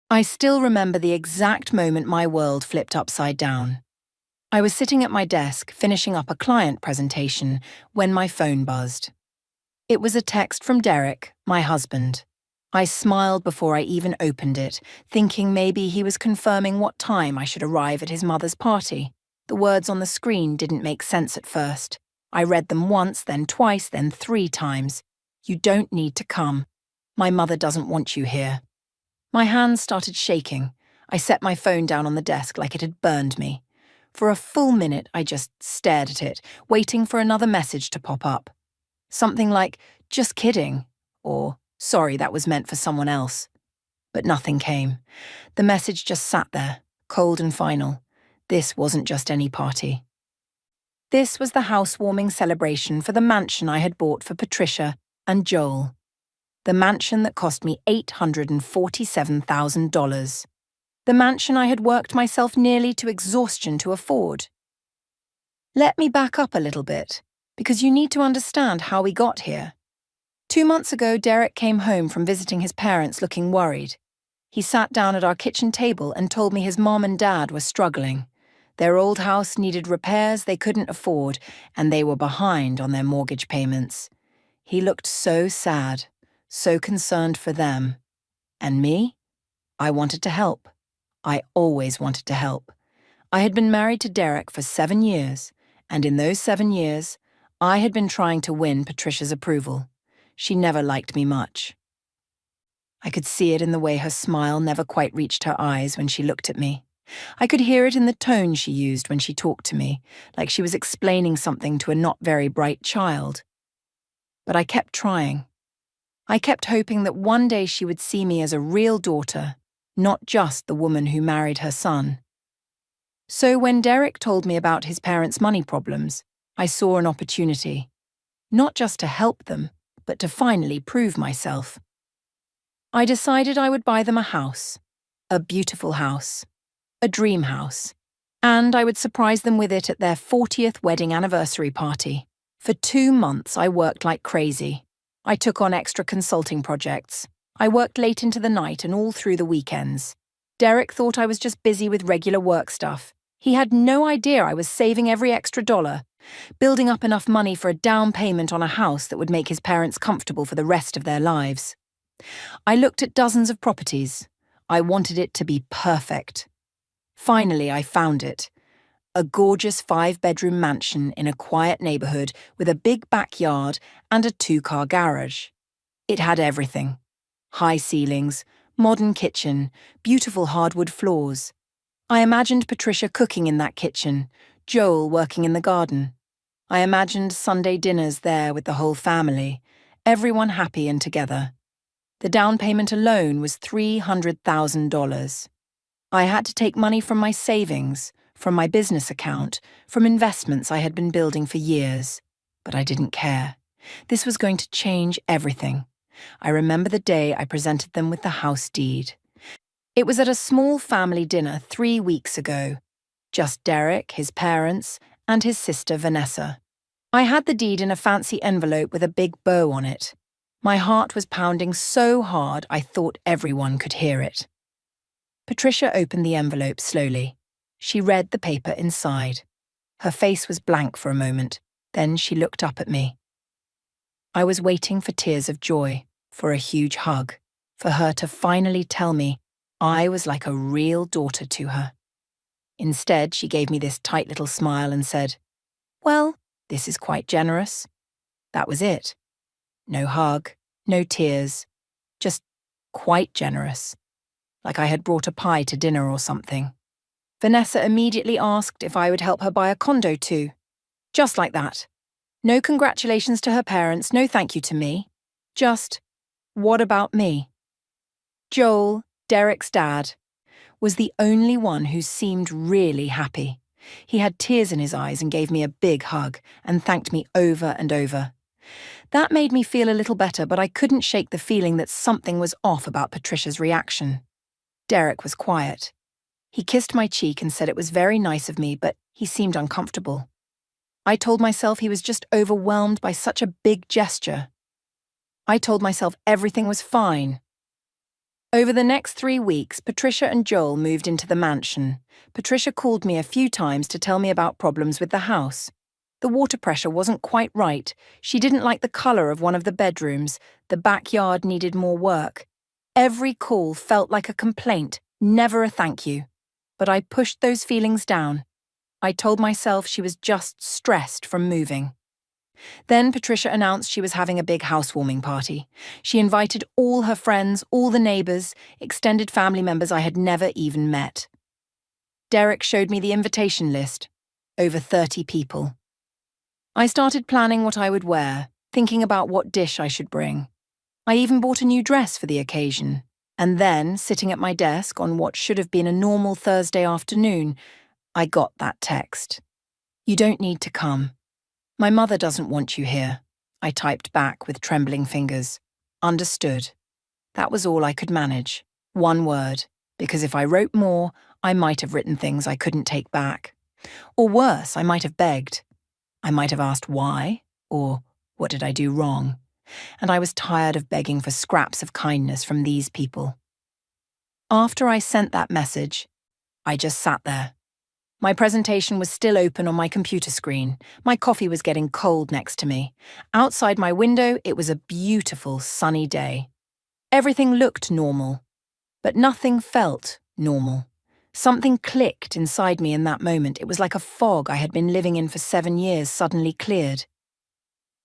I still remember the exact moment my world flipped upside down. I was sitting at my desk finishing up a client presentation when my phone buzzed. It was a text from Derek, my husband. I smiled before I even opened it, thinking maybe he was confirming what time I should arrive at his mother's party. The words on the screen didn't make sense at first. I read them once, then twice, then 3 times. You don't need to come. My mother doesn't want you here. My hands started shaking. I set my phone down on the desk like it had burned me. For a full minute, I just stared at it, waiting for another message to pop up. Something like, "Just kidding," or "Sorry, that was meant for someone else." But nothing came. The message just sat there, cold and final. This wasn't just any party. This was the housewarming celebration for the mansion I had bought for Patricia and Joel. The mansion that cost me $847,000. The mansion I had worked myself nearly to exhaustion to afford. Let me back up a little bit, because you need to understand how we got here. 2 months ago, Derek came home from visiting his parents looking worried. He sat down at our kitchen table and told me his mom and dad were struggling. Their old house needed repairs they couldn't afford, and they were behind on their mortgage payments. He looked so sad, so concerned for them. And me? I wanted to help. I always wanted to help. I had been married to Derek for 7 years, and in those 7 years, I had been trying to win Patricia's approval. She never liked me much. I could see it in the way her smile never quite reached her eyes when she looked at me. I could hear it in the tone she used when she talked to me, like she was explaining something to a not very bright child. But I kept trying. I kept hoping that one day she would see me as a real daughter, not just the woman who married her son. So when Derek told me about his parents' money problems, I saw an opportunity. Not just to help them, but to finally prove myself. I decided I would buy them a house, a beautiful house, a dream house, and I would surprise them with it at their 40th wedding anniversary party. For 2 months, I worked like crazy. I took on extra consulting projects. I worked late into the night and all through the weekends. Derek thought I was just busy with regular work stuff. He had no idea I was saving every extra dollar, building up enough money for a down payment on a house that would make his parents comfortable for the rest of their lives. I looked at dozens of properties. I wanted it to be perfect. Finally, I found it. A gorgeous 5-bedroom mansion in a quiet neighborhood with a big backyard and a 2-car garage. It had everything. High ceilings, modern kitchen, beautiful hardwood floors. I imagined Patricia cooking in that kitchen, Joel working in the garden. I imagined Sunday dinners there with the whole family, everyone happy and together. The down payment alone was $300,000. I had to take money from my savings, from my business account, from investments I had been building for years. But I didn't care. This was going to change everything. I remember the day I presented them with the house deed. It was at a small family dinner 3 weeks ago. Just Derek, his parents, and his sister Vanessa. I had the deed in a fancy envelope with a big bow on it. My heart was pounding so hard I thought everyone could hear it. Patricia opened the envelope slowly. She read the paper inside. Her face was blank for a moment, then she looked up at me. I was waiting for tears of joy, for a huge hug, for her to finally tell me I was like a real daughter to her. Instead, she gave me this tight little smile and said, "Well, this is quite generous." That was it. No hug, no tears, just quite generous, like I had brought a pie to dinner or something. Vanessa immediately asked if I would help her buy a condo too. Just like that. No congratulations to her parents, no thank you to me. Just, what about me? Joel, Derek's dad, was the only one who seemed really happy. He had tears in his eyes and gave me a big hug and thanked me over and over. That made me feel a little better, but I couldn't shake the feeling that something was off about Patricia's reaction. Derek was quiet. He kissed my cheek and said it was very nice of me, but he seemed uncomfortable. I told myself he was just overwhelmed by such a big gesture. I told myself everything was fine. Over the next 3 weeks, Patricia and Joel moved into the mansion. Patricia called me a few times to tell me about problems with the house. The water pressure wasn't quite right. She didn't like the colour of one of the bedrooms. The backyard needed more work. Every call felt like a complaint, never a thank you. But I pushed those feelings down. I told myself she was just stressed from moving. Then Patricia announced she was having a big housewarming party. She invited all her friends, all the neighbours, extended family members I had never even met. Derek showed me the invitation list. Over 30 people. I started planning what I would wear, thinking about what dish I should bring. I even bought a new dress for the occasion. And then, sitting at my desk on what should have been a normal Thursday afternoon, I got that text. "You don't need to come. My mother doesn't want you here," I typed back with trembling fingers. Understood. That was all I could manage. One word, because if I wrote more, I might have written things I couldn't take back. Or worse, I might have begged. I might have asked why, or what did I do wrong? And I was tired of begging for scraps of kindness from these people. After I sent that message, I just sat there. My presentation was still open on my computer screen. My coffee was getting cold next to me. Outside my window, it was a beautiful, sunny day. Everything looked normal, but nothing felt normal. Something clicked inside me in that moment. It was like a fog I had been living in for 7 years suddenly cleared.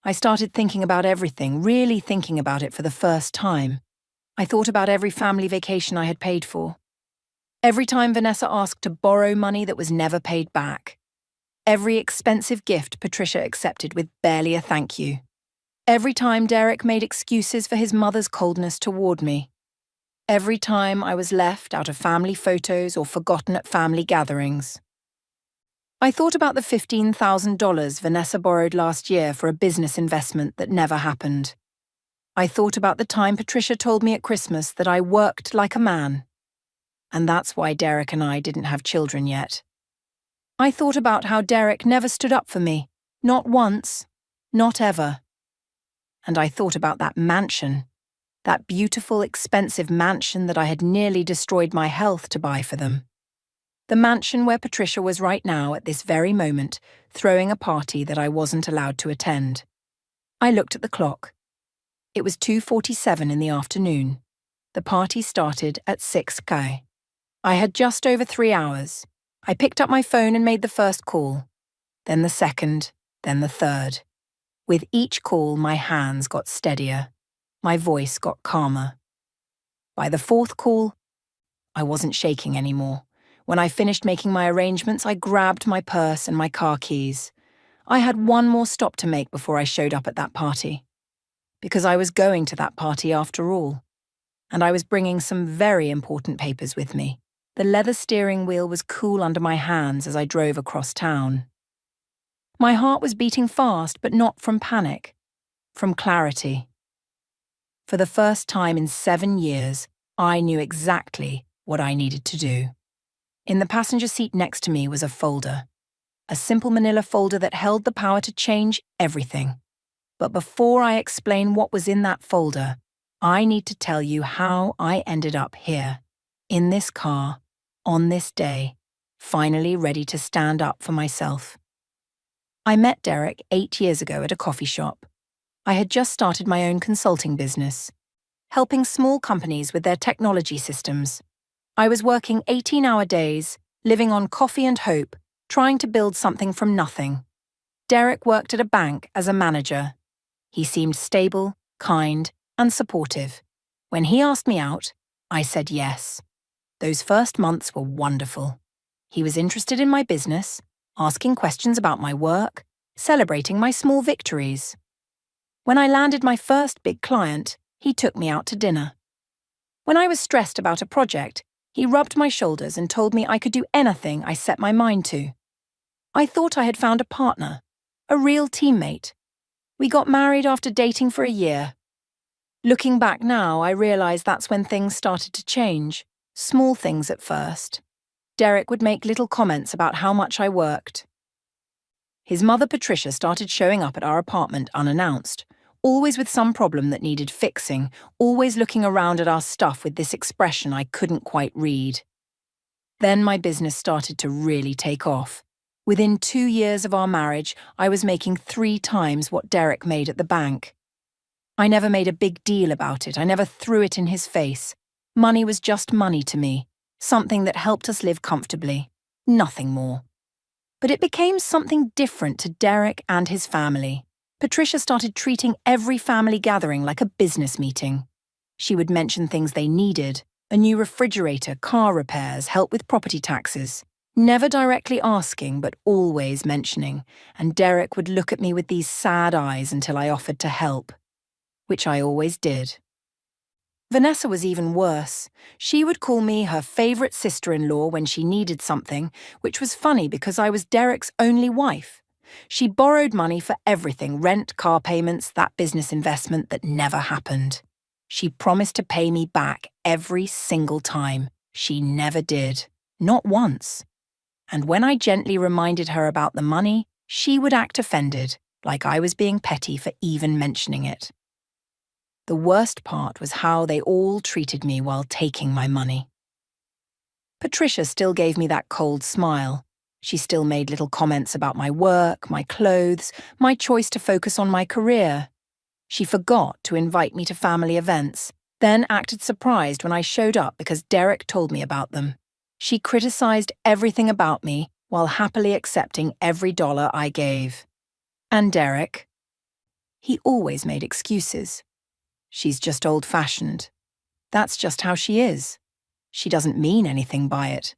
I started thinking about everything, really thinking about it for the first time. I thought about every family vacation I had paid for. Every time Vanessa asked to borrow money that was never paid back. Every expensive gift Patricia accepted with barely a thank you. Every time Derek made excuses for his mother's coldness toward me. Every time I was left out of family photos or forgotten at family gatherings. I thought about the $15,000 Vanessa borrowed last year for a business investment that never happened. I thought about the time Patricia told me at Christmas that I worked like a man. And that's why Derek and I didn't have children yet. I thought about how Derek never stood up for me. Not once. Not ever. And I thought about that mansion. That beautiful, expensive mansion that I had nearly destroyed my health to buy for them. The mansion where Patricia was right now at this very moment, throwing a party that I wasn't allowed to attend. I looked at the clock. It was 2:47 in the afternoon. The party started at 6:00. I had just over 3 hours. I picked up my phone and made the first call. Then the second, then the third. With each call, my hands got steadier. My voice got calmer. By the fourth call, I wasn't shaking anymore. When I finished making my arrangements, I grabbed my purse and my car keys. I had one more stop to make before I showed up at that party. Because I was going to that party after all. And I was bringing some very important papers with me. The leather steering wheel was cool under my hands as I drove across town. My heart was beating fast, but not from panic, from clarity. For the first time in 7 years, I knew exactly what I needed to do. In the passenger seat next to me was a folder. A simple manila folder that held the power to change everything. But before I explain what was in that folder, I need to tell you how I ended up here, in this car, on this day, finally ready to stand up for myself. I met Derek 8 years ago at a coffee shop. I had just started my own consulting business, helping small companies with their technology systems. I was working 18-hour days, living on coffee and hope, trying to build something from nothing. Derek worked at a bank as a manager. He seemed stable, kind, and supportive. When he asked me out, I said yes. Those first months were wonderful. He was interested in my business, asking questions about my work, celebrating my small victories. When I landed my first big client, he took me out to dinner. When I was stressed about a project, he rubbed my shoulders and told me I could do anything I set my mind to. I thought I had found a partner, a real teammate. We got married after dating for a year. Looking back now, I realize that's when things started to change. Small things at first. Derek would make little comments about how much I worked. His mother Patricia started showing up at our apartment unannounced, always with some problem that needed fixing, always looking around at our stuff with this expression I couldn't quite read. Then my business started to really take off. Within 2 years of our marriage, I was making 3 times what Derek made at the bank. I never made a big deal about it. I never threw it in his face. Money was just money to me, something that helped us live comfortably. Nothing more. But it became something different to Derek and his family. Patricia started treating every family gathering like a business meeting. She would mention things they needed: a new refrigerator, car repairs, help with property taxes. Never directly asking, but always mentioning, and Derek would look at me with these sad eyes until I offered to help, which I always did. Vanessa was even worse. She would call me her favourite sister-in-law when she needed something, which was funny because I was Derek's only wife. She borrowed money for everything: rent, car payments, that business investment that never happened. She promised to pay me back every single time. She never did. Not once. And when I gently reminded her about the money, she would act offended, like I was being petty for even mentioning it. The worst part was how they all treated me while taking my money. Patricia still gave me that cold smile. She still made little comments about my work, my clothes, my choice to focus on my career. She forgot to invite me to family events, then acted surprised when I showed up because Derek told me about them. She criticized everything about me while happily accepting every dollar I gave. And Derek? He always made excuses. She's just old-fashioned. That's just how she is. She doesn't mean anything by it.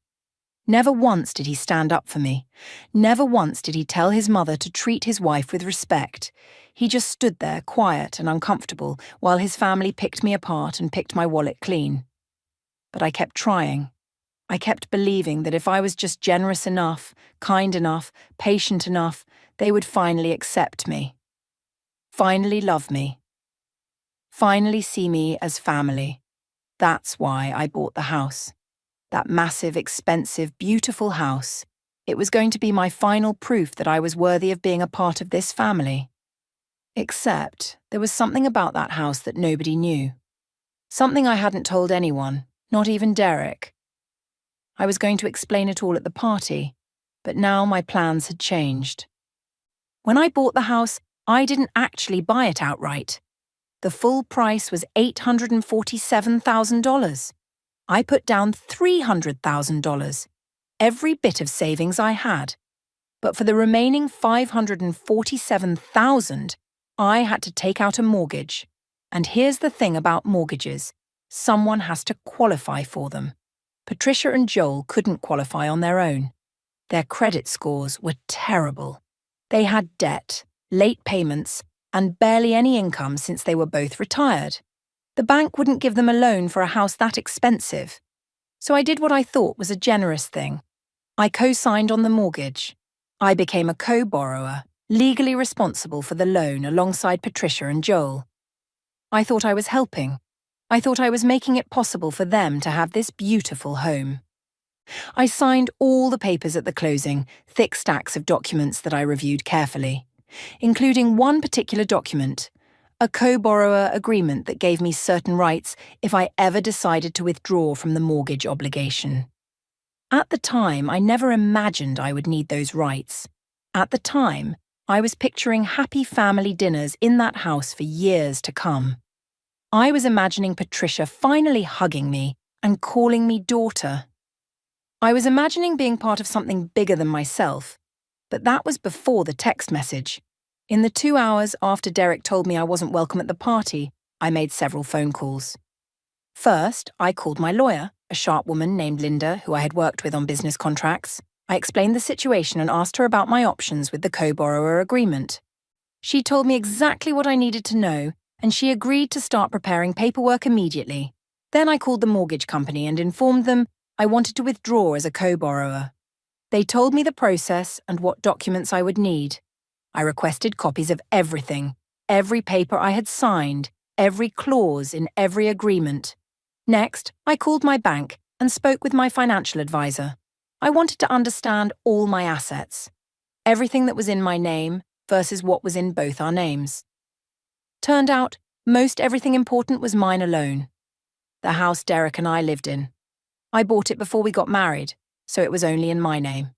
Never once did he stand up for me. Never once did he tell his mother to treat his wife with respect. He just stood there, quiet and uncomfortable, while his family picked me apart and picked my wallet clean. But I kept trying. I kept believing that if I was just generous enough, kind enough, patient enough, they would finally accept me. Finally love me. Finally see me as family. That's why I bought the house. That massive, expensive, beautiful house. It was going to be my final proof that I was worthy of being a part of this family. Except there was something about that house that nobody knew. Something I hadn't told anyone, not even Derek. I was going to explain it all at the party, but now my plans had changed. When I bought the house, I didn't actually buy it outright. The full price was $847,000. I put down $300,000, every bit of savings I had. But for the remaining $547,000, I had to take out a mortgage. And here's the thing about mortgages: someone has to qualify for them. Patricia and Joel couldn't qualify on their own. Their credit scores were terrible. They had debt, late payments, and barely any income since they were both retired. The bank wouldn't give them a loan for a house that expensive. So I did what I thought was a generous thing. I co-signed on the mortgage. I became a co-borrower, legally responsible for the loan alongside Patricia and Joel. I thought I was helping. I thought I was making it possible for them to have this beautiful home. I signed all the papers at the closing, thick stacks of documents that I reviewed carefully, including one particular document, a co-borrower agreement that gave me certain rights if I ever decided to withdraw from the mortgage obligation. At the time, I never imagined I would need those rights. At the time, I was picturing happy family dinners in that house for years to come. I was imagining Patricia finally hugging me and calling me daughter. I was imagining being part of something bigger than myself, but that was before the text message. In the 2 hours after Derek told me I wasn't welcome at the party, I made several phone calls. First, I called my lawyer, a sharp woman named Linda, who I had worked with on business contracts. I explained the situation and asked her about my options with the co-borrower agreement. She told me exactly what I needed to know, and she agreed to start preparing paperwork immediately. Then I called the mortgage company and informed them I wanted to withdraw as a co-borrower. They told me the process and what documents I would need. I requested copies of everything, every paper I had signed, every clause in every agreement. Next, I called my bank and spoke with my financial advisor. I wanted to understand all my assets, everything that was in my name versus what was in both our names. Turned out, most everything important was mine alone. The house Derek and I lived in. I bought it before we got married, so it was only in my name.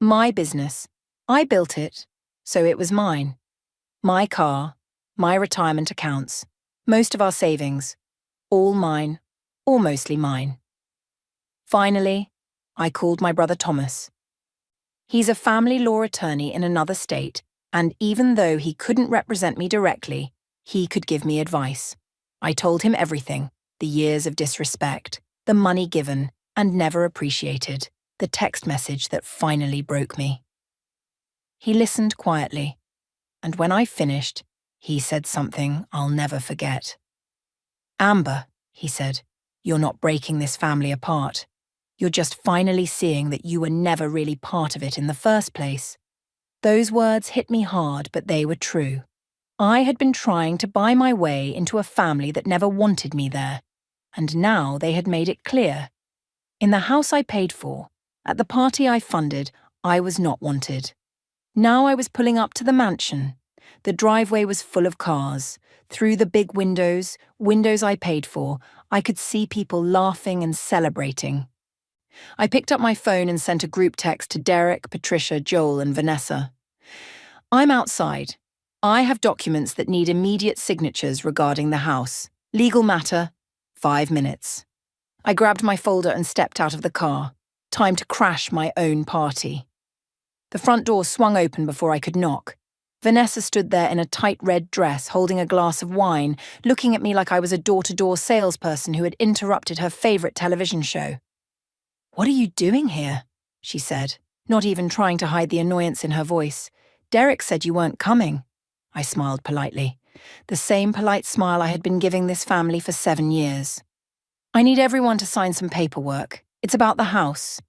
My business. I built it, so it was mine. My car, my retirement accounts, most of our savings, all mine, or mostly mine. Finally, I called my brother Thomas. He's a family law attorney in another state, and even though he couldn't represent me directly, he could give me advice. I told him everything, the years of disrespect, the money given and never appreciated, the text message that finally broke me. He listened quietly, and when I finished, he said something I'll never forget. "Amber," he said, "you're not breaking this family apart. You're just finally seeing that you were never really part of it in the first place." Those words hit me hard, but they were true. I had been trying to buy my way into a family that never wanted me there, and now they had made it clear. In the house I paid for, at the party I funded, I was not wanted. Now I was pulling up to the mansion. The driveway was full of cars. Through the big windows I paid for, I could see people laughing and celebrating. I picked up my phone and sent a group text to Derek, Patricia, Joel, and Vanessa. "I'm outside. I have documents that need immediate signatures regarding the house. Legal matter, 5 minutes." I grabbed my folder and stepped out of the car. Time to crash my own party. The front door swung open before I could knock. Vanessa stood there in a tight red dress, holding a glass of wine, looking at me like I was a door-to-door salesperson who had interrupted her favourite television show. "What are you doing here?" she said, not even trying to hide the annoyance in her voice. "Derek said you weren't coming." I smiled politely, the same polite smile I had been giving this family for 7 years. "I need everyone to sign some paperwork. It's about the house."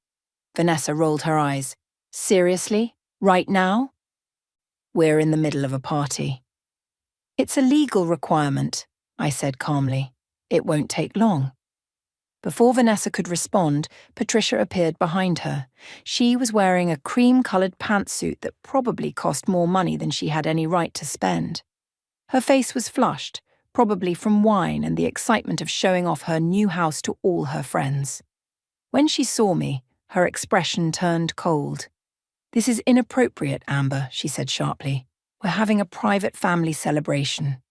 Vanessa rolled her eyes. "Seriously? Right now?" "We're in the middle of a party." "It's a legal requirement," I said calmly. "It won't take long." Before Vanessa could respond, Patricia appeared behind her. She was wearing a cream-coloured pantsuit that probably cost more money than she had any right to spend. Her face was flushed, probably from wine and the excitement of showing off her new house to all her friends. When she saw me, her expression turned cold. "This is inappropriate, Amber," she said sharply. "We're having a private family celebration."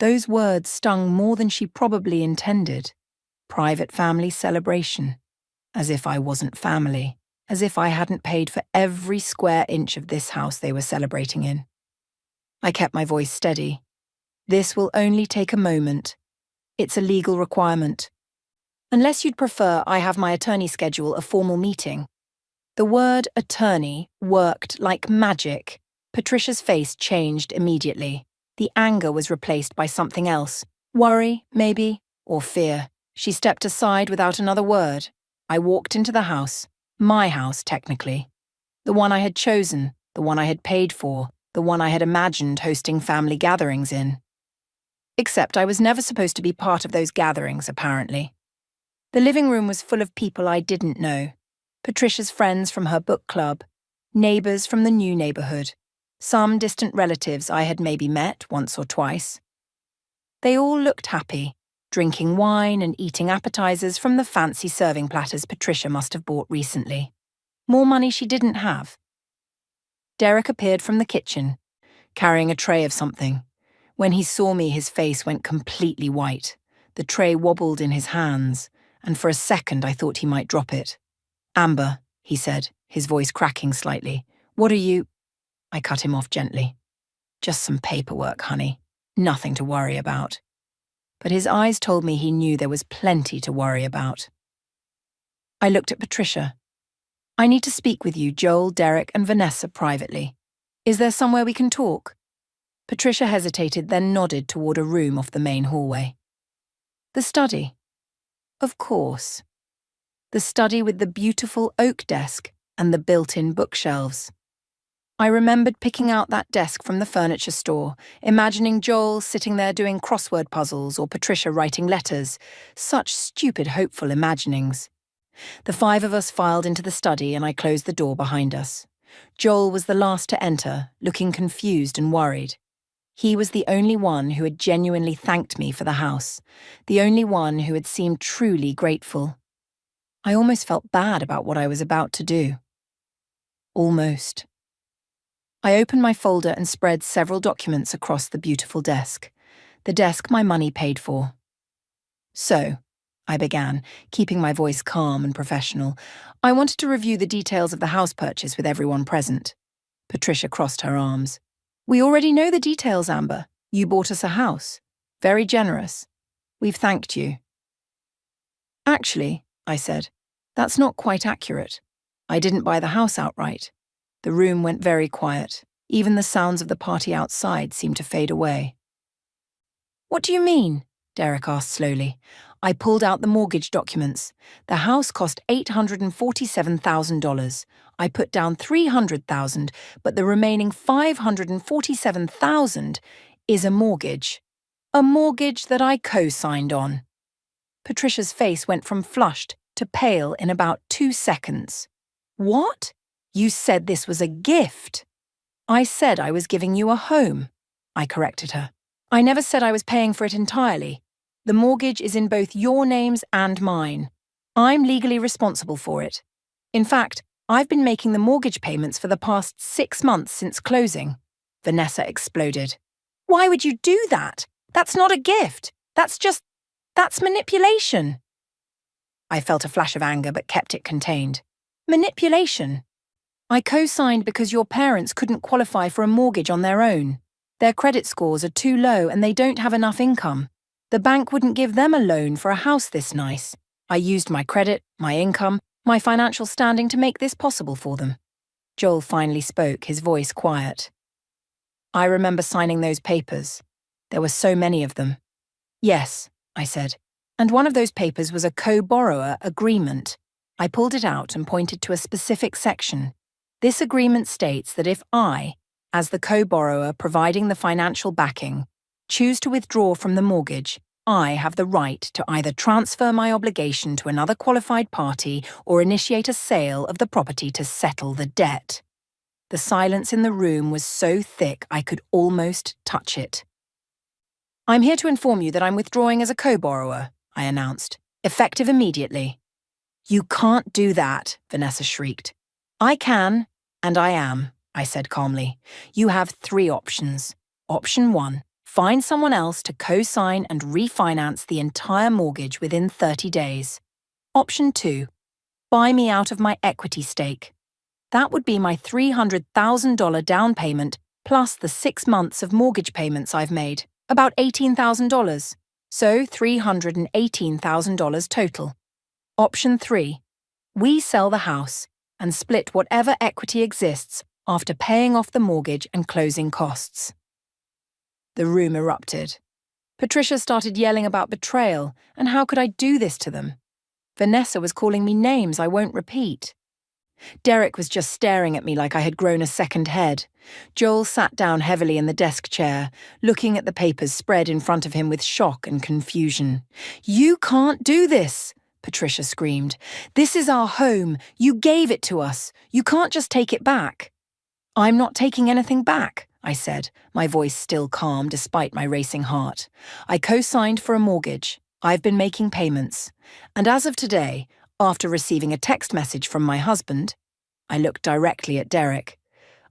Those words stung more than she probably intended. Private family celebration. As if I wasn't family. As if I hadn't paid for every square inch of this house they were celebrating in. I kept my voice steady. "This will only take a moment. It's a legal requirement. Unless you'd prefer I have my attorney schedule a formal meeting." The word attorney worked like magic. Patricia's face changed immediately. The anger was replaced by something else. Worry, maybe, or fear. She stepped aside without another word. I walked into the house. My house, technically. The one I had chosen, the one I had paid for, the one I had imagined hosting family gatherings in. Except I was never supposed to be part of those gatherings, apparently. The living room was full of people I didn't know. Patricia's friends from her book club, neighbours from the new neighbourhood, some distant relatives I had maybe met once or twice. They all looked happy, drinking wine and eating appetizers from the fancy serving platters Patricia must have bought recently. More money she didn't have. Derek appeared from the kitchen, carrying a tray of something. When he saw me, his face went completely white. The tray wobbled in his hands, and for a second I thought he might drop it. "Amber," he said, his voice cracking slightly. "What are you—" I cut him off gently. "Just some paperwork, honey. Nothing to worry about." But his eyes told me he knew there was plenty to worry about. I looked at Patricia. "I need to speak with you, Joel, Derek, and Vanessa privately. Is there somewhere we can talk?" Patricia hesitated, then nodded toward a room off the main hallway. "The study." "Of course." The study with the beautiful oak desk and the built-in bookshelves. I remembered picking out that desk from the furniture store, imagining Joel sitting there doing crossword puzzles or Patricia writing letters. Such stupid, hopeful imaginings. The 5 of us filed into the study and I closed the door behind us. Joel was the last to enter, looking confused and worried. He was the only one who had genuinely thanked me for the house, the only one who had seemed truly grateful. I almost felt bad about what I was about to do. Almost. I opened my folder and spread several documents across the beautiful desk, the desk my money paid for. So, I began, keeping my voice calm and professional. I wanted to review the details of the house purchase with everyone present. Patricia crossed her arms. We already know the details, Amber. You bought us a house. Very generous. We've thanked you. Actually, I said, that's not quite accurate. I didn't buy the house outright. The room went very quiet. Even the sounds of the party outside seemed to fade away. What do you mean? Derek asked slowly. I pulled out the mortgage documents. The house cost $847,000. I put down $300,000, but the remaining $547,000 is a mortgage. A mortgage that I co-signed on. Patricia's face went from flushed to pale in about 2 seconds. What? You said this was a gift. I said I was giving you a home, I corrected her. I never said I was paying for it entirely. The mortgage is in both your names and mine. I'm legally responsible for it. In fact, I've been making the mortgage payments for the past 6 months since closing. Vanessa exploded. Why would you do that? That's not a gift. That's manipulation. I felt a flash of anger but kept it contained. Manipulation. I co-signed because your parents couldn't qualify for a mortgage on their own. Their credit scores are too low and they don't have enough income. The bank wouldn't give them a loan for a house this nice. I used my credit, my income, my financial standing to make this possible for them. Joel finally spoke, his voice quiet. I remember signing those papers. There were so many of them. Yes, I said. And one of those papers was a co-borrower agreement. I pulled it out and pointed to a specific section. This agreement states that if I, as the co-borrower providing the financial backing, choose to withdraw from the mortgage, I have the right to either transfer my obligation to another qualified party or initiate a sale of the property to settle the debt. The silence in the room was so thick I could almost touch it. I'm here to inform you that I'm withdrawing as a co-borrower, I announced, effective immediately. You can't do that, Vanessa shrieked. I can, and I am, I said calmly. You have 3 options. Option 1, find someone else to co-sign and refinance the entire mortgage within 30 days. Option 2, buy me out of my equity stake. That would be my $300,000 down payment plus the 6 months of mortgage payments I've made, about $18,000, so $318,000 total. Option 3, we sell the house and split whatever equity exists after paying off the mortgage and closing costs. The room erupted. Patricia started yelling about betrayal and how could I do this to them. Vanessa was calling me names I won't repeat. Derek was just staring at me like I had grown a second head. Joel sat down heavily in the desk chair, looking at the papers spread in front of him with shock and confusion. You can't do this, Patricia screamed. This is our home. You gave it to us. You can't just take it back. I'm not taking anything back, I said, my voice still calm despite my racing heart. I co-signed for a mortgage. I've been making payments. And as of today, after receiving a text message from my husband, I looked directly at Derek.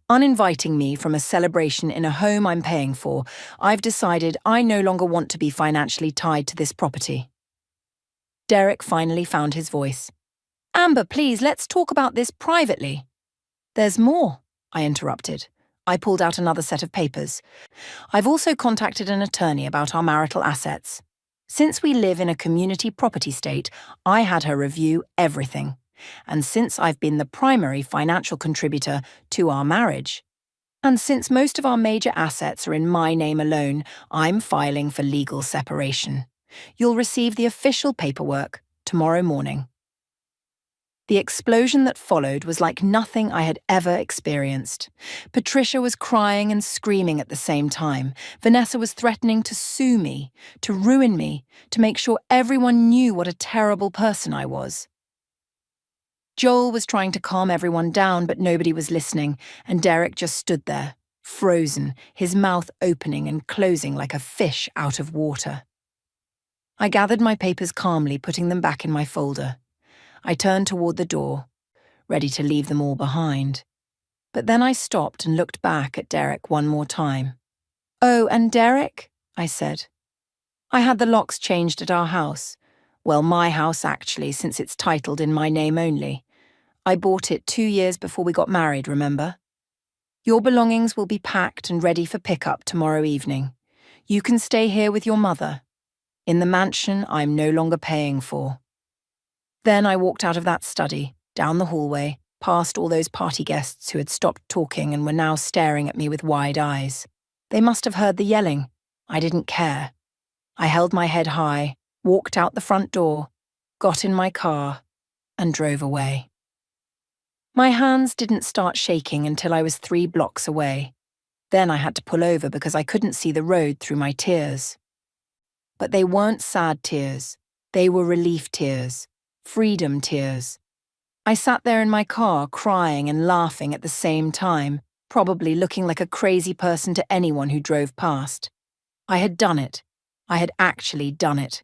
Uninviting me from a celebration in a home I'm paying for, I've decided I no longer want to be financially tied to this property. Derek finally found his voice. Amber, please, let's talk about this privately. There's more, I interrupted. I pulled out another set of papers. I've also contacted an attorney about our marital assets. Since we live in a community property state, I had her review everything. And since I've been the primary financial contributor to our marriage, and since most of our major assets are in my name alone, I'm filing for legal separation. You'll receive the official paperwork tomorrow morning. The explosion that followed was like nothing I had ever experienced. Patricia was crying and screaming at the same time. Vanessa was threatening to sue me, to ruin me, to make sure everyone knew what a terrible person I was. Joel was trying to calm everyone down, but nobody was listening, and Derek just stood there, frozen, his mouth opening and closing like a fish out of water. I gathered my papers calmly, putting them back in my folder. I turned toward the door, ready to leave them all behind. But then I stopped and looked back at Derek one more time. "Oh, and Derek," I said. "I had the locks changed at our house. Well, my house actually, since it's titled in my name only. I bought it 2 years before we got married, remember? Your belongings will be packed and ready for pickup tomorrow evening. You can stay here with your mother, in the mansion I'm no longer paying for." Then I walked out of that study, down the hallway, past all those party guests who had stopped talking and were now staring at me with wide eyes. They must have heard the yelling. I didn't care. I held my head high, walked out the front door, got in my car, and drove away. My hands didn't start shaking until I was 3 blocks away. Then I had to pull over because I couldn't see the road through my tears. But they weren't sad tears. They were relief tears, freedom tears. I sat there in my car crying and laughing at the same time, probably looking like a crazy person to anyone who drove past. I had done it. I had actually done it.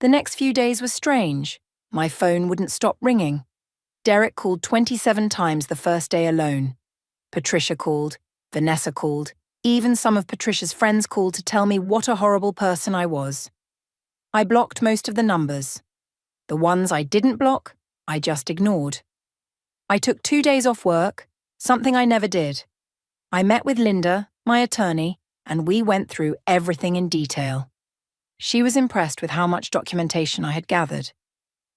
The next few days were strange. My phone wouldn't stop ringing. Derek called 27 times the first day alone. Patricia called, Vanessa called, even some of Patricia's friends called to tell me what a horrible person I was. I blocked most of the numbers. The ones I didn't block, I just ignored. I took 2 days off work, something I never did. I met with Linda, my attorney, and we went through everything in detail. She was impressed with how much documentation I had gathered.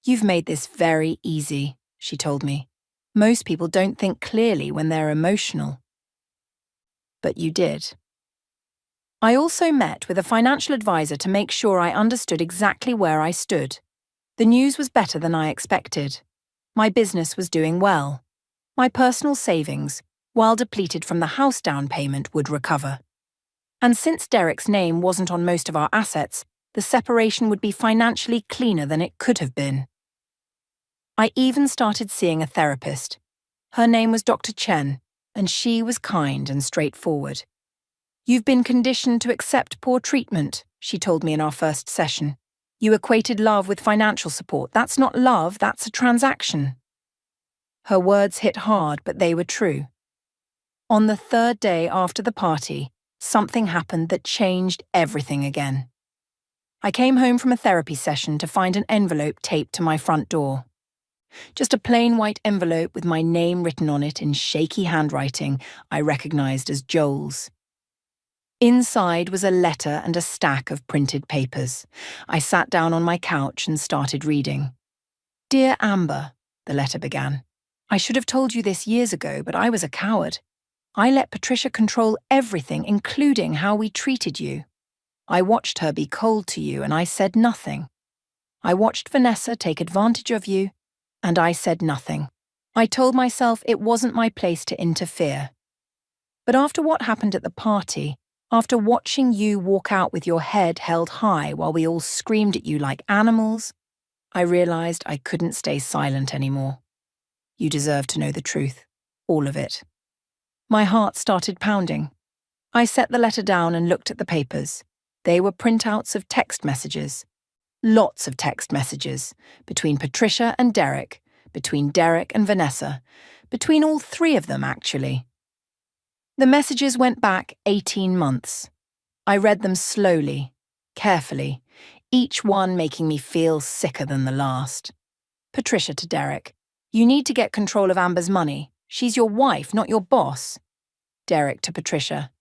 "You've made this very easy," she told me. "Most people don't think clearly when they're emotional." But you did. I also met with a financial advisor to make sure I understood exactly where I stood. The news was better than I expected. My business was doing well. My personal savings, while depleted from the house down payment, would recover. And since Derek's name wasn't on most of our assets, the separation would be financially cleaner than it could have been. I even started seeing a therapist. Her name was Dr. Chen, and she was kind and straightforward. "You've been conditioned to accept poor treatment," she told me in our first session. "You equated love with financial support. That's not love, that's a transaction." Her words hit hard, but they were true. On the 3rd day after the party, something happened that changed everything again. I came home from a therapy session to find an envelope taped to my front door. Just a plain white envelope with my name written on it in shaky handwriting I recognized as Joel's. Inside was a letter and a stack of printed papers. I sat down on my couch and started reading. "Dear Amber," the letter began. "I should have told you this years ago, but I was a coward. I let Patricia control everything, including how we treated you. I watched her be cold to you, and I said nothing. I watched Vanessa take advantage of you, and I said nothing. I told myself it wasn't my place to interfere. But after what happened at the party, after watching you walk out with your head held high while we all screamed at you like animals, I realized I couldn't stay silent anymore. You deserve to know the truth, all of it." My heart started pounding. I set the letter down and looked at the papers. They were printouts of text messages. Lots of text messages, between Patricia and Derek, between Derek and Vanessa, between all 3 of them, actually. The messages went back 18 months. I read them slowly, carefully, each one making me feel sicker than the last. Patricia to Derek: "You need to get control of Amber's money. She's your wife, not your boss." Derek to Patricia: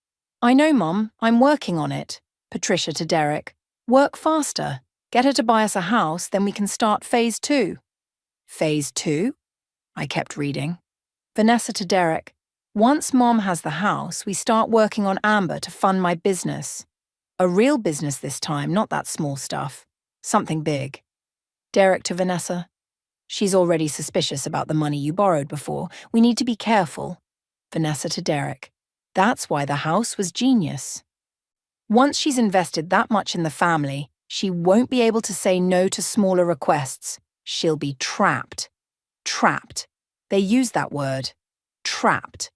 "I know, Mom, I'm working on it." Patricia to Derek: "Work faster. Get her to buy us a house, then we can start phase 2. Phase 2? I kept reading. Vanessa to Derek: "Once Mom has the house, we start working on Amber to fund my business. A real business this time, not that small stuff. Something big." Derek to Vanessa: "She's already suspicious about the money you borrowed before. We need to be careful." Vanessa to Derek: "That's why the house was genius. Once she's invested that much in the family, she won't be able to say no to smaller requests. She'll be trapped." Trapped. They used that word. Trapped.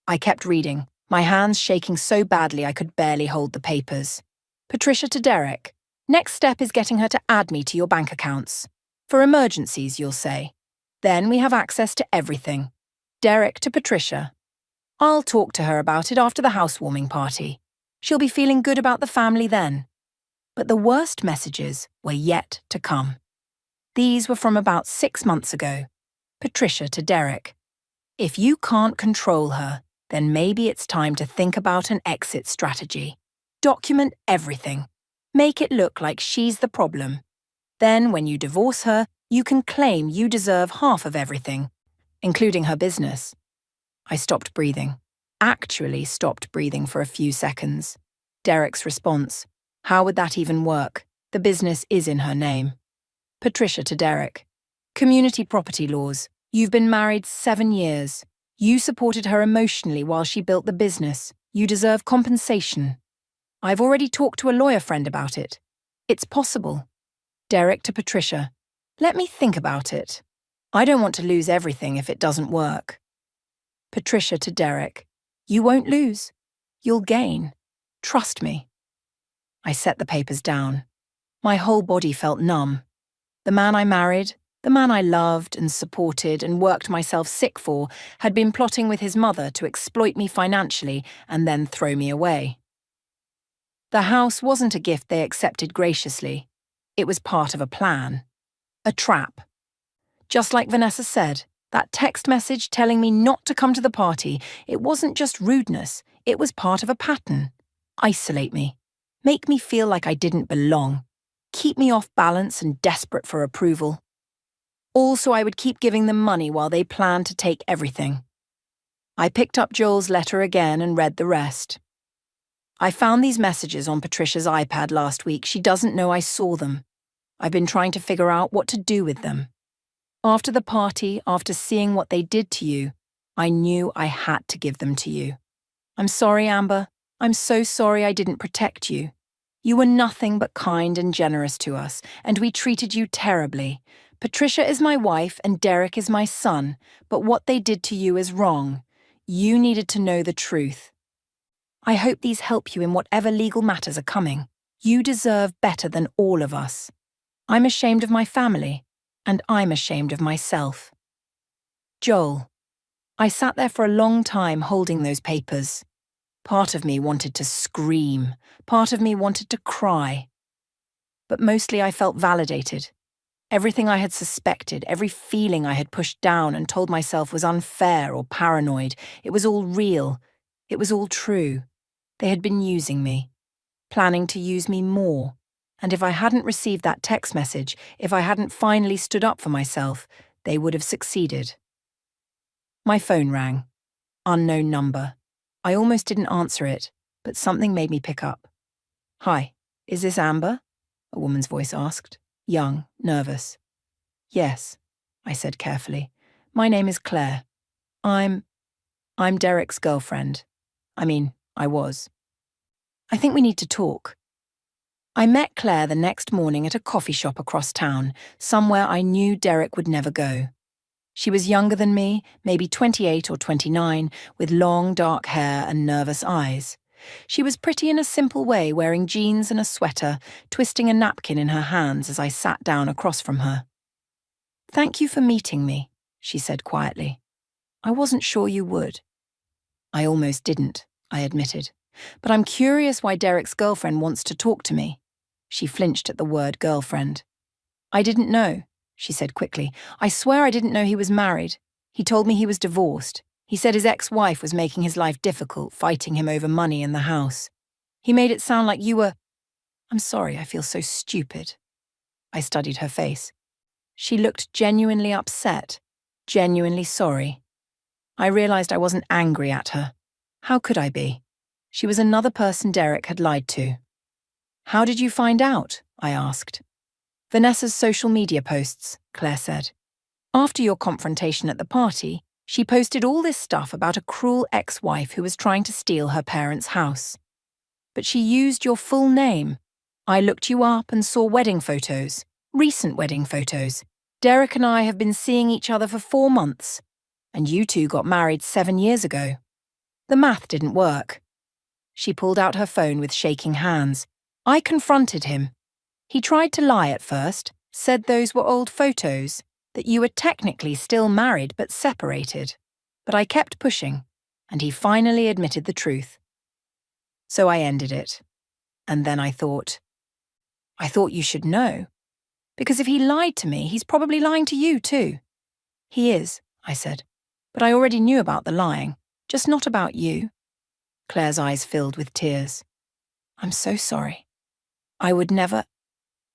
I kept reading, my hands shaking so badly I could barely hold the papers. Patricia to Derek. Next step is getting her to add me to your bank accounts. For emergencies, you'll say. Then we have access to everything. Derek to Patricia. I'll talk to her about it after the housewarming party. She'll be feeling good about the family then. But the worst messages were yet to come. These were from about 6 months ago. Patricia to Derek. If you can't control her, then maybe it's time to think about an exit strategy. Document everything. Make it look like she's the problem. Then, when you divorce her, you can claim you deserve half of everything, including her business. I stopped breathing. Actually stopped breathing for a few seconds. Derek's response. How would that even work? The business is in her name. Patricia to Derek. Community property laws. You've been married 7 years. You supported her emotionally while she built the business. You deserve compensation. I've already talked to a lawyer friend about it. It's possible. Derek to Patricia. Let me think about it. I don't want to lose everything if it doesn't work. Patricia to Derek. You won't lose. You'll gain. Trust me. I set the papers down. My whole body felt numb. The man I married, the man I loved and supported and worked myself sick for, had been plotting with his mother to exploit me financially and then throw me away. The house wasn't a gift they accepted graciously. It was part of a plan. A trap. Just like Vanessa said, that text message telling me not to come to the party, it wasn't just rudeness, it was part of a pattern. Isolate me. Make me feel like I didn't belong. Keep me off balance and desperate for approval. Also, I would keep giving them money while they planned to take everything. I picked up Joel's letter again and read the rest. I found these messages on Patricia's iPad last week. She doesn't know I saw them. I've been trying to figure out what to do with them. After the party, after seeing what they did to you, I knew I had to give them to you. I'm sorry, Amber. I'm so sorry I didn't protect you. You were nothing but kind and generous to us, and we treated you terribly. Patricia is my wife and Derek is my son, but what they did to you is wrong. You needed to know the truth. I hope these help you in whatever legal matters are coming. You deserve better than all of us. I'm ashamed of my family, and I'm ashamed of myself. Joel. I sat there for a long time holding those papers. Part of me wanted to scream. Part of me wanted to cry. But mostly I felt validated. Everything I had suspected, every feeling I had pushed down and told myself was unfair or paranoid, it was all real. It was all true. They had been using me, planning to use me more. And if I hadn't received that text message, if I hadn't finally stood up for myself, they would have succeeded. My phone rang. Unknown number. I almost didn't answer it, but something made me pick up. Hi, is this Amber? A woman's voice asked, young, nervous. Yes, I said carefully. My name is Claire. I'm Derek's girlfriend. I was. I think we need to talk. I met Claire the next morning at a coffee shop across town, somewhere I knew Derek would never go. She was younger than me, maybe 28 or 29, with long dark hair and nervous eyes. She was pretty in a simple way, wearing jeans and a sweater, twisting a napkin in her hands as I sat down across from her. Thank you for meeting me, she said quietly. I wasn't sure you would. I almost didn't, I admitted. But I'm curious why Derek's girlfriend wants to talk to me. She flinched at the word girlfriend. I didn't know, she said quickly. I swear I didn't know he was married. He told me he was divorced. He said his ex-wife was making his life difficult, fighting him over money in the house. He made it sound like you were... I'm sorry, I feel so stupid. I studied her face. She looked genuinely upset, genuinely sorry. I realized I wasn't angry at her. How could I be? She was another person Derek had lied to. How did you find out? I asked. Vanessa's social media posts, Claire said. After your confrontation at the party, she posted all this stuff about a cruel ex-wife who was trying to steal her parents' house. But she used your full name. I looked you up and saw wedding photos, recent wedding photos. Derek and I have been seeing each other for 4 months, and you two got married 7 years ago. The math didn't work. She pulled out her phone with shaking hands. I confronted him. He tried to lie at first, said those were old photos, that you were technically still married but separated. But I kept pushing, and he finally admitted the truth. So I ended it. And then I thought you should know. Because if he lied to me, he's probably lying to you too. He is, I said. But I already knew about the lying, just not about you. Claire's eyes filled with tears. I'm so sorry. I would never.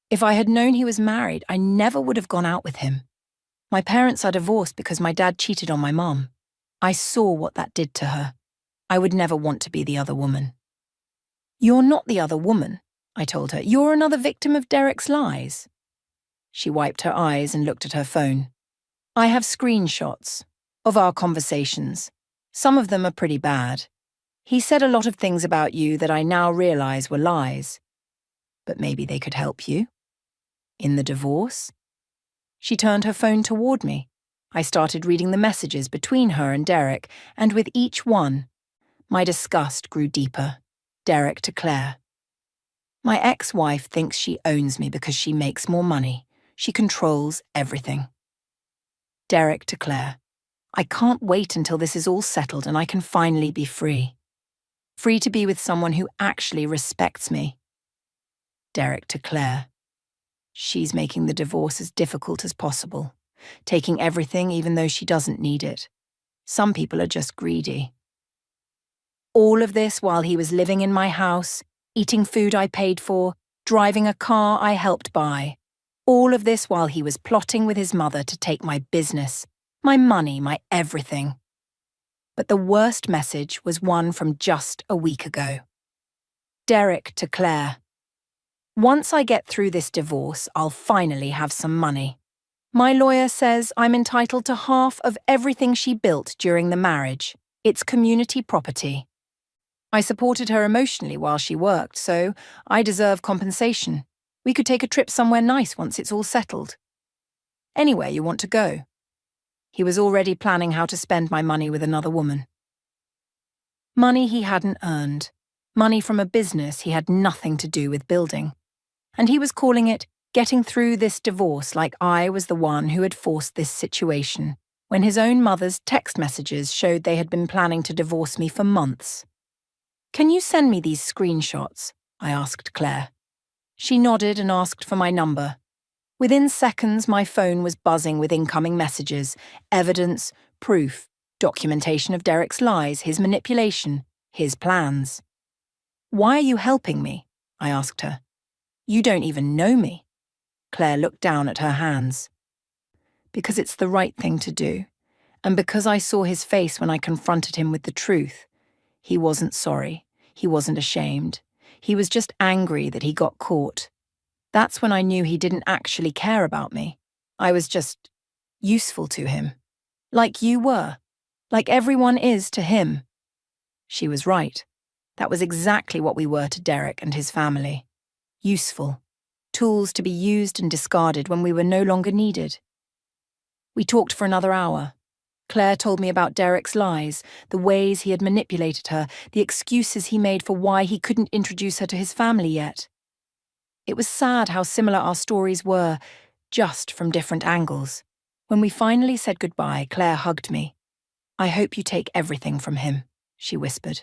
If I had known he was married, I never would have gone out with him. My parents are divorced because my dad cheated on my mom. I saw what that did to her. I would never want to be the other woman. You're not the other woman, I told her. You're another victim of Derek's lies. She wiped her eyes and looked at her phone. I have screenshots of our conversations. Some of them are pretty bad. He said a lot of things about you that I now realize were lies. But maybe they could help you? In the divorce? She turned her phone toward me. I started reading the messages between her and Derek, and with each one, my disgust grew deeper. Derek to Claire. My ex-wife thinks she owns me because she makes more money. She controls everything. Derek to Claire. I can't wait until this is all settled and I can finally be free. Free to be with someone who actually respects me. Derek to Claire. She's making the divorce as difficult as possible, taking everything even though she doesn't need it. Some people are just greedy. All of this while he was living in my house, eating food I paid for, driving a car I helped buy. All of this while he was plotting with his mother to take my business, my money, my everything. But the worst message was one from just a week ago. Derek to Claire. Once I get through this divorce, I'll finally have some money. My lawyer says I'm entitled to half of everything she built during the marriage. It's community property. I supported her emotionally while she worked, so I deserve compensation. We could take a trip somewhere nice once it's all settled. Anywhere you want to go. He was already planning how to spend my money with another woman. Money he hadn't earned. Money from a business he had nothing to do with building. And he was calling it getting through this divorce like I was the one who had forced this situation, when his own mother's text messages showed they had been planning to divorce me for months. Can you send me these screenshots? I asked Claire. She nodded and asked for my number. Within seconds, my phone was buzzing with incoming messages, evidence, proof, documentation of Derek's lies, his manipulation, his plans. Why are you helping me? I asked her. You don't even know me. Claire looked down at her hands. Because it's the right thing to do, and because I saw his face when I confronted him with the truth. He wasn't sorry. He wasn't ashamed. He was just angry that he got caught. That's when I knew he didn't actually care about me. I was just useful to him. Like you were. Like everyone is to him. She was right. That was exactly what we were to Derek and his family. Useful. Tools to be used and discarded when we were no longer needed. We talked for another hour. Claire told me about Derek's lies, the ways he had manipulated her, the excuses he made for why he couldn't introduce her to his family yet. It was sad how similar our stories were, just from different angles. When we finally said goodbye, Claire hugged me. I hope you take everything from him, she whispered.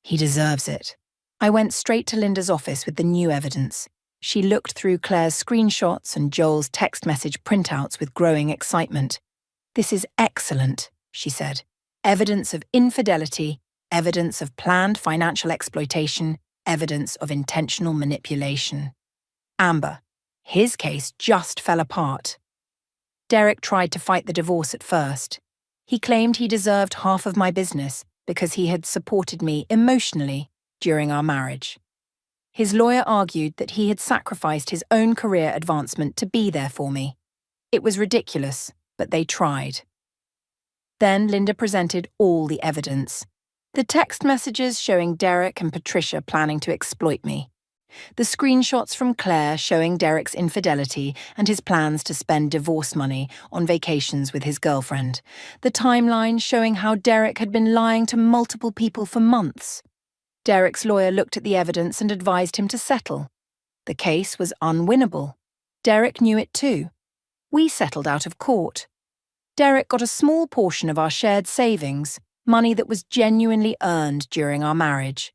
He deserves it. I went straight to Linda's office with the new evidence. She looked through Claire's screenshots and Joel's text message printouts with growing excitement. This is excellent, she said. Evidence of infidelity, evidence of planned financial exploitation, evidence of intentional manipulation. Amber, his case just fell apart. Derek tried to fight the divorce at first. He claimed he deserved half of my business because he had supported me emotionally during our marriage. His lawyer argued that he had sacrificed his own career advancement to be there for me. It was ridiculous, but they tried. Then Linda presented all the evidence. The text messages showing Derek and Patricia planning to exploit me. The screenshots from Claire showing Derek's infidelity and his plans to spend divorce money on vacations with his girlfriend. The timeline showing how Derek had been lying to multiple people for months. Derek's lawyer looked at the evidence and advised him to settle. The case was unwinnable. Derek knew it too. We settled out of court. Derek got a small portion of our shared savings, money that was genuinely earned during our marriage.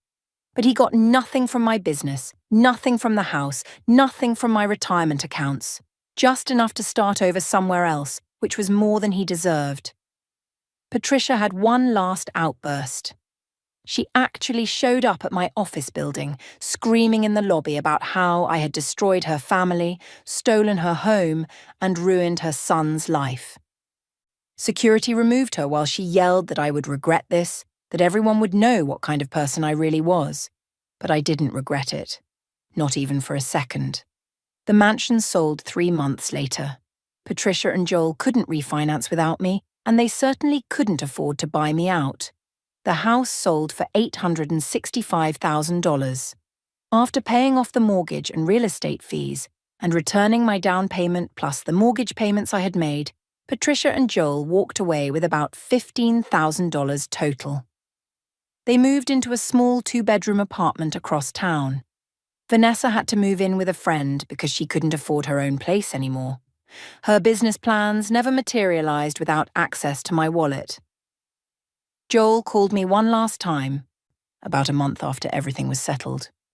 But he got nothing from my business, nothing from the house, nothing from my retirement accounts. Just enough to start over somewhere else, which was more than he deserved. Patricia had one last outburst. She actually showed up at my office building, screaming in the lobby about how I had destroyed her family, stolen her home, and ruined her son's life. Security removed her while she yelled that I would regret this, that everyone would know what kind of person I really was. But I didn't regret it. Not even for a second. The mansion sold 3 months later. Patricia and Joel couldn't refinance without me, and they certainly couldn't afford to buy me out. The house sold for $865,000. After paying off the mortgage and real estate fees, and returning my down payment plus the mortgage payments I had made, Patricia and Joel walked away with about $15,000 total. They moved into a small 2-bedroom apartment across town. Vanessa had to move in with a friend because she couldn't afford her own place anymore. Her business plans never materialized without access to my wallet. Joel called me one last time, about a month after everything was settled.